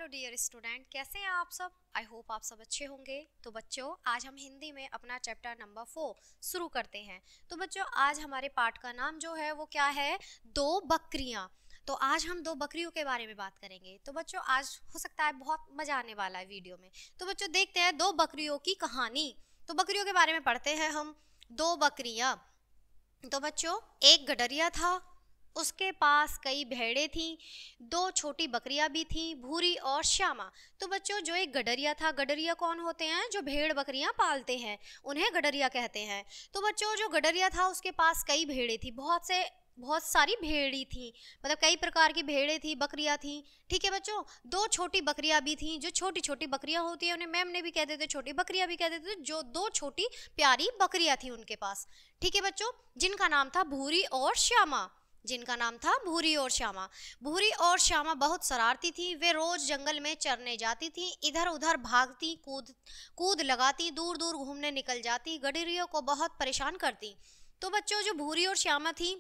Hello dear student, कैसे हैं आप सब। आई होप आप सब अच्छे होंगे। तो बच्चों, आज हम हिंदी में अपना चैप्टर नंबर 4 शुरू करते हैं। तो बच्चों, आज हमारे पाठ का नाम जो है वो क्या है, दो बकरियां। तो आज हम दो बकरियों के बारे में बात करेंगे। तो बच्चों, आज हो सकता है बहुत मजा आने वाला है वीडियो में। तो बच्चों, देखते हैं दो बकरियों की कहानी। तो बकरियों के बारे में पढ़ते हैं हम। दो बकरियां। तो बच्चों, एक गडरिया था, उसके पास कई भेड़ें थीं, दो छोटी बकरियां भी थीं, भूरी और श्यामा। तो बच्चों, जो एक गडरिया था, गडरिया कौन होते हैं, जो भेड़ बकरियां पालते हैं, उन्हें गडरिया कहते हैं। तो बच्चों, जो गडरिया था उसके पास कई भेड़ें थी, बहुत सारी भेड़ी थी, मतलब कई प्रकार की भेड़ें थी, बकरियां थी। ठीक है बच्चों, दो छोटी बकरियां भी थी। जो छोटी छोटी बकरियां होती है उन्हें मैम ने भी कहते थे, छोटी बकरियां भी कहते थे। जो दो छोटी प्यारी बकरियां थी उनके पास। ठीक है बच्चों, जिनका नाम था भूरी और श्यामा। जिनका नाम था भूरी और श्यामा। भूरी और श्यामा बहुत शरारती थी। वे रोज जंगल में चरने जाती थी, इधर उधर भागती, कूद लगाती, दूर दूर घूमने निकल जाती, गडरियों को बहुत परेशान करती। तो बच्चों, जो भूरी और श्यामा थी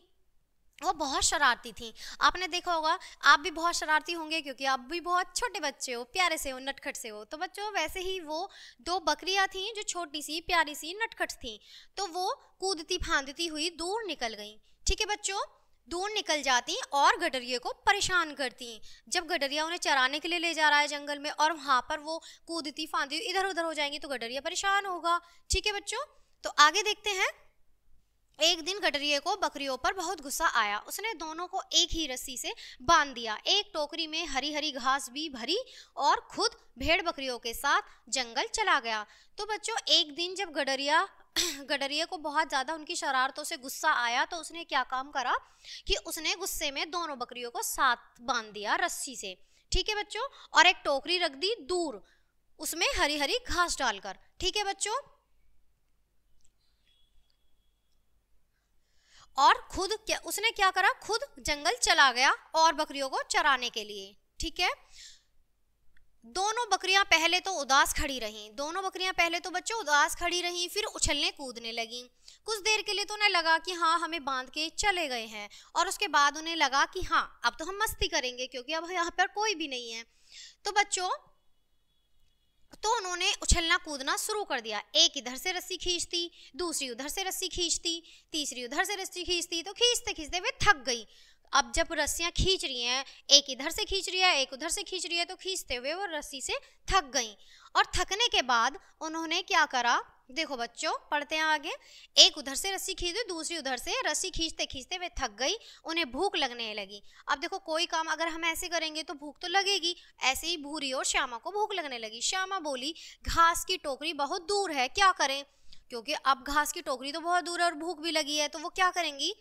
वो बहुत शरारती थी। आपने देखा होगा, आप भी बहुत शरारती होंगे क्योंकि आप भी बहुत छोटे बच्चे हो, प्यारे से हो, नटखट से हो। तो बच्चों, वैसे ही वो दो बकरियां थीं जो छोटी सी प्यारी सी नटखट थीं। तो वो कूदती फांदती हुई दूर निकल गईं। ठीक है बच्चों, दूर निकल जाती और गडरिये को परेशान करती। जब गडरिया उन्हें चराने के लिए ले जा रहा है जंगल में और वहां पर वो कूदती फांदती इधर उधर हो जाएंगी तो गडरिया परेशान होगा। ठीक है बच्चों, तो आगे देखते हैं। एक दिन गडरिये को बकरियों पर बहुत गुस्सा आया। उसने दोनों को एक ही रस्सी से बांध दिया, एक टोकरी में हरी हरी घास भी भरी और खुद भेड़ बकरियों के साथ जंगल चला गया। तो बच्चों, एक दिन जब गडरिये को बहुत ज्यादा उनकी शरारतों से गुस्सा आया तो उसने क्या काम करा कि उसने गुस्से में दोनों बकरियों को साथ बांध दिया रस्सी से। ठीक है बच्चों, और एक टोकरी रख दी दूर, उसमें हरी हरी घास डालकर। ठीक है बच्चों, और उसने क्या करा, खुद जंगल चला गया और बकरियों को चराने के लिए। ठीक है, दोनों बकरियां पहले तो बच्चों उदास खड़ी रहीं, फिर उछलने कूदने लगीं। कुछ देर के लिए तो उन्हें लगा कि हाँ, हमें बांध के चले गए हैं, और उसके बाद उन्हें लगा कि हाँ, अब तो हम मस्ती करेंगे क्योंकि अब यहाँ पर कोई भी नहीं है। तो बच्चों, तो उन्होंने उछलना कूदना शुरू कर दिया। एक इधर से रस्सी खींचती, दूसरी उधर से रस्सी खींचती, तीसरी उधर से रस्सी खींचती। तो खींचते खींचते वे थक गई। अब जब रस्सियां खींच रही हैं, एक इधर से खींच रही है, एक उधर से खींच रही है, तो खींचते हुए वो रस्सी से थक गई। और थकने के बाद उन्होंने क्या करा, देखो बच्चों, पढ़ते हैं आगे। एक उधर से रस्सी खींची, दूसरी उधर से रस्सी खींचते खींचते वे थक गई, उन्हें भूख लगने लगी। अब देखो, कोई काम अगर हम ऐसे करेंगे तो भूख तो लगेगी। ऐसे ही भूरी और श्यामा को भूख लगने लगी। श्यामा बोली, घास की टोकरी बहुत दूर है, क्या करें, क्योंकि अब घास की टोकरी तो बहुत दूर है और भूख भी लगी है। तो वो क्या करेंगी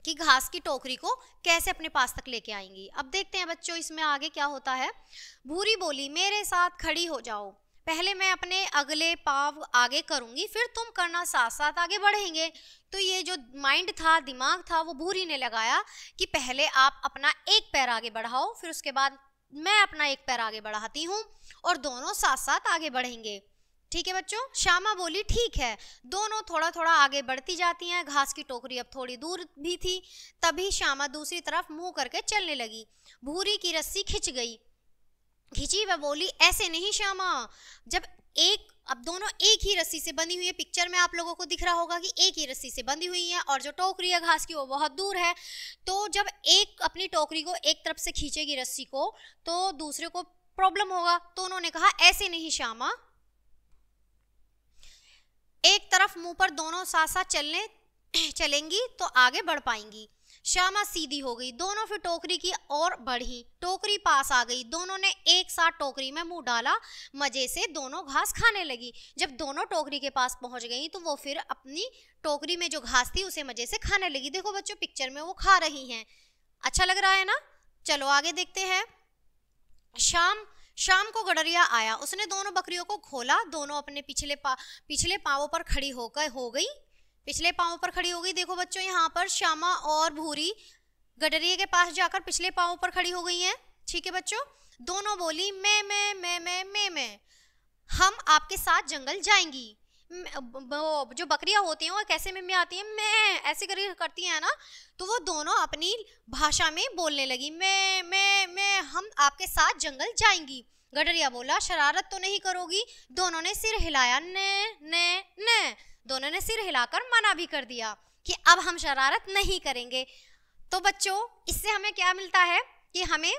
कि घास की टोकरी को कैसे अपने पास तक लेके आएंगी। अब देखते हैं बच्चों, इसमें आगे क्या होता है। भूरी बोली, मेरे साथ खड़ी हो जाओ, पहले मैं अपने अगले पाँव आगे करूंगी, फिर तुम करना, साथ साथ आगे बढ़ेंगे। तो ये जो माइंड था, दिमाग था, वो भूरी ने लगाया कि पहले आप अपना एक पैर आगे बढ़ाओ, फिर उसके बाद मैं अपना एक पैर आगे बढ़ाती हूँ और दोनों साथ साथ आगे बढ़ेंगे। ठीक है बच्चों, श्यामा बोली, ठीक है। दोनों थोड़ा थोड़ा आगे बढ़ती जाती हैं। घास की टोकरी अब थोड़ी दूर भी थी। तभी श्यामा दूसरी तरफ मुंह करके चलने लगी। भूरी की रस्सी खिंची, वह बोली, ऐसे नहीं श्यामा। अब दोनों एक ही रस्सी से बंधी हुई है। पिक्चर में आप लोगों को दिख रहा होगा कि एक ही रस्सी से बंधी हुई है और जो टोकरी है घास की वो बहुत दूर है। तो जब एक अपनी टोकरी को एक तरफ से खींचेगी रस्सी को तो दूसरे को प्रॉब्लम होगा। तो उन्होंने कहा, ऐसे नहीं श्यामा, एक तरफ मुंह पर दोनों साथ साथ चलेंगी तो आगे बढ़ पाएंगी। श्यामा सीधी हो गई। दोनों फिर टोकरी की ओर बढ़ी। टोकरी पास आ गई। दोनों ने एक साथ टोकरी में मुंह डाला। मजे से दोनों घास खाने लगी। जब दोनों टोकरी के पास पहुंच गई तो वो फिर अपनी टोकरी में जो घास थी उसे मजे से खाने लगी। देखो बच्चों, पिक्चर में वो खा रही हैं। अच्छा लग रहा है ना। चलो आगे देखते हैं। शाम को गडरिया आया। उसने दोनों बकरियों को खोला। दोनों अपने पिछले पांवों पर खड़ी हो गई। देखो बच्चों, यहाँ पर श्यामा और भूरी गडरिये के पास जाकर पिछले पांवों पर खड़ी हो गई हैं। ठीक है बच्चों, दोनों बोली, मैं हम आपके साथ जंगल जाएंगी। जो बकरियां होती हैं वो कैसे में आती हैं, मैं ऐसे करती हैं ना। तो वो दोनों अपनी भाषा में बोलने लगी, मैं हम आपके साथ जंगल जाएंगी। गडरिया बोला शरारत तो नहीं करोगी? दोनों ने सिर हिलाया, ने। दोनों ने सिर हिलाकर मना भी कर दिया कि अब हम शरारत नहीं करेंगे। तो बच्चों इससे हमें क्या मिलता है कि हमें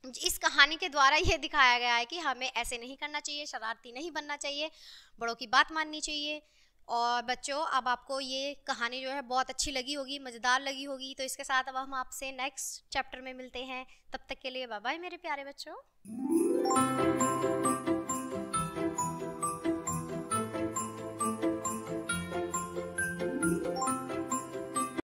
इस कहानी के द्वारा ये दिखाया गया है कि हमें ऐसे नहीं करना चाहिए, शरारती नहीं बनना चाहिए, बड़ों की बात माननी चाहिए। और बच्चों अब आपको ये कहानी जो है बहुत अच्छी लगी होगी, मज़ेदार लगी होगी। तो इसके साथ अब हम आपसे नेक्स्ट चैप्टर में मिलते हैं। तब तक के लिए बाय बाय मेरे प्यारे बच्चों।